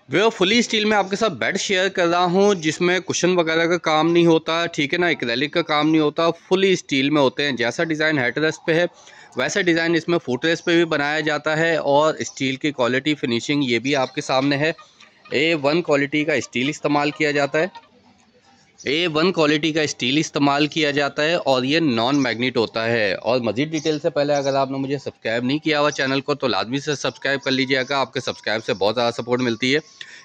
वो fully steel में आपके साथ बेड शेयर कर रहा हूँ, जिसमें कुशन वगैरह का काम नहीं होता, ठीक है ना, एक्रेलिक का काम नहीं होता, फुली स्टील में होते हैं। जैसा डिज़ाइन हेडरेस्ट पे है वैसा डिज़ाइन इसमें फुटरेस्ट पे भी बनाया जाता है। और स्टील की क्वालिटी फिनिशिंग ये भी आपके सामने है। A1 क्वालिटी का स्टील इस्तेमाल किया जाता है। A1 क्वालिटी का स्टील इस्तेमाल किया जाता है और ये नॉन मैग्नेट होता है। और मज़ीद डिटेल से पहले अगर आपने मुझे सब्सक्राइब नहीं किया हुआ चैनल को तो लाजमी से सब्सक्राइब कर लीजिएगा। आपके सब्सक्राइब से बहुत ज़्यादा सपोर्ट मिलती है।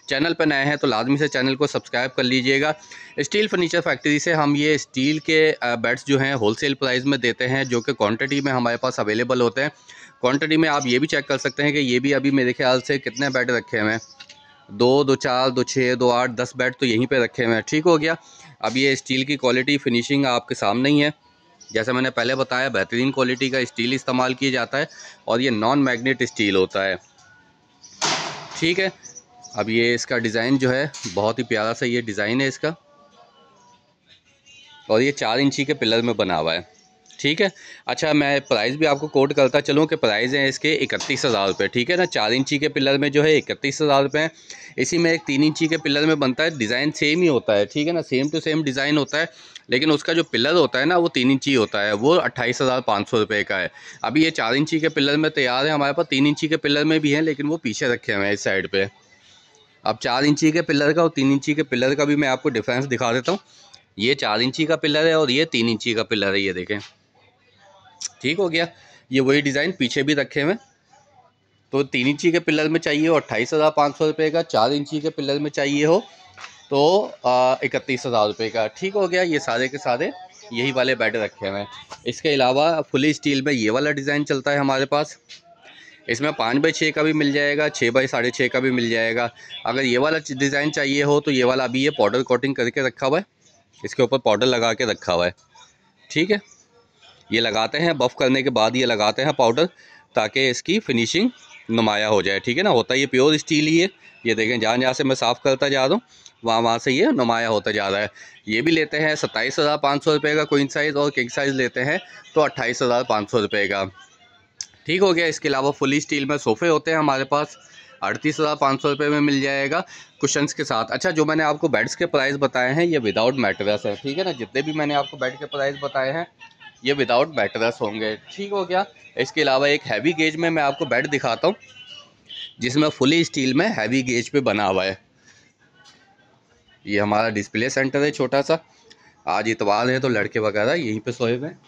चैनल पर नए हैं तो लाजमी से चैनल को सब्सक्राइब कर लीजिएगा। स्टील फर्नीचर फैक्ट्री से हम ये स्टील के बेड्स जो हैं होलसेल प्राइस में देते हैं, जो कि क्वांटिटी में हमारे पास अवेलेबल होते हैं। क्वांटिटी में आप ये भी चेक कर सकते हैं कि ये भी अभी मेरे ख्याल से कितने बेड रखे हुए हैं, 2, 4, 2, 6, 2, 8, 10 बेड तो यहीं पे रखे हुए हैं। ठीक हो गया। अब ये स्टील की क्वालिटी फिनिशिंग आपके सामने ही है। जैसे मैंने पहले बताया, बेहतरीन क्वालिटी का स्टील इस्तेमाल किया जाता है और ये नॉन मैग्नेट स्टील होता है। ठीक है। अब ये इसका डिज़ाइन जो है बहुत ही प्यारा सा ये डिज़ाइन है इसका, और ये 4 इंची के पिलर में बना हुआ है। ठीक है। अच्छा, मैं प्राइस भी आपको कोट करता चलूँ कि प्राइस है इसके 31,000 रुपये। ठीक है ना। 4 इंची के पिलर में जो है 31,000 रुपये है। इसी में एक 3 इंची के पिलर में बनता है, डिज़ाइन सेम ही होता है। ठीक है ना, सेम टू सेम डिज़ाइन होता है, लेकिन उसका जो पिलर होता है ना वो 3 इंची होता है, वो 28,500 रुपये का है। अभी ये 4 इंची के पिलर में तैयार है हमारे पास। 3 इंची के पिलर में भी हैं, लेकिन वो पीछे रखे हुए हैं इस साइड पर। अब 4 इंची के पिलर का और 3 इंची के पिलर का भी मैं आपको डिफरेंस दिखा देता हूँ। ये 4 इंची का पिलर है और ये 3 इंची का पिलर है, ये देखें। ठीक हो गया। ये वही डिज़ाइन पीछे भी रखे हुए। तो 3 इंची के पिलर में चाहिए हो 28,500 रुपये का, 4 इंची के पिलर में चाहिए हो तो 31,000 रुपये का। ठीक हो गया। ये सारे के सारे यही वाले बेड रखे हुए हैं। इसके अलावा फुली स्टील में ये वाला डिज़ाइन चलता है हमारे पास। इसमें 5x6 का भी मिल जाएगा, 6x6.5 का भी मिल जाएगा। अगर ये वाला डिज़ाइन चाहिए हो तो ये वाला अभी ये पाउडर कोटिंग करके रखा हुआ है, इसके ऊपर पाउडर लगा के रखा हुआ है। ठीक है। ये लगाते हैं, बफ़ करने के बाद ये लगाते हैं पाउडर, ताकि इसकी फिनिशिंग नुमाया हो जाए। ठीक है ना। होता ये प्योर स्टील ही है। ये देखें, जहाँ जहाँ से मैं साफ़ करता जा रहा हूँ वहाँ से ये नुमाया होता जा रहा है। ये भी लेते हैं 27,500 रुपये का क्वीन साइज़, और किंग साइज़ लेते हैं तो 28,500 रुपये का। ठीक हो गया। इसके अलावा फुली स्टील में सोफ़े होते हैं हमारे पास, 38,500 रुपये में मिल जाएगा कुशन्स के साथ। अच्छा, जो मैंने आपको बेड्स के प्राइस बताए हैं ये विदाउट मैट्रेस है। ठीक है ना। जितने भी मैंने आपको बेड के प्राइस बताए हैं ये विदाउट मैट्रेस होंगे। ठीक हो गया। इसके अलावा एक हैवी गेज में मैं आपको बेड दिखाता हूँ, जिसमें फुली स्टील में हैवी गेज पे बना हुआ है। ये हमारा डिस्प्ले सेंटर है छोटा सा। आज इतवार है तो लड़के वगैरह यहीं पे सोए हुए हैं।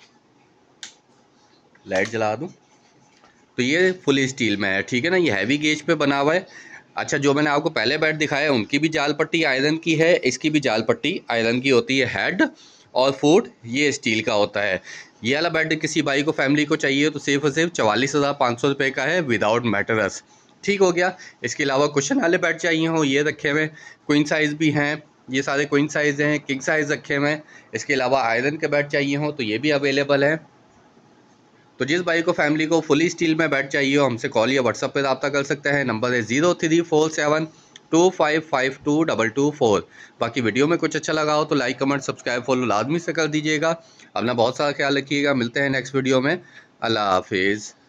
लाइट जला दूँ तो ये फुल स्टील में है। ठीक है ना। ये हैवी गेज पे बना हुआ है। अच्छा, जो मैंने आपको पहले बेड दिखाया उनकी भी जाल पट्टी आयरन की है, इसकी भी जाल पट्टी आयरन की होती है। हेड और फुट ये स्टील का होता है। ये वाला बेड किसी भाई को फैमिली को चाहिए तो सिर्फ और सिर्फ 44,500 रुपये का है विदाउट मैट्रेस। ठीक हो गया। इसके अलावा कुशन वाले बेड चाहिए हो ये रखे हुए, क्वीन साइज़ भी हैं, ये सारे क्वीन साइज़ हैं, किंग साइज़ रखे हुए हैं। इसके अलावा आयरन के बेड चाहिए हो तो ये भी अवेलेबल है। तो जिस भाई को फैमिली को फुली स्टील में बेड चाहिए हो हमसे कॉल या व्हाट्सअप पे रब्ता कर सकते हैं। नंबर है 0347255224। बाकी वीडियो में कुछ अच्छा लगा हो तो लाइक कमेंट सब्सक्राइब फॉलो लाजमी से कर दीजिएगा। अपना बहुत सारा ख्याल रखिएगा। मिलते हैं नेक्स्ट वीडियो में। अल्लाह हाफिज़।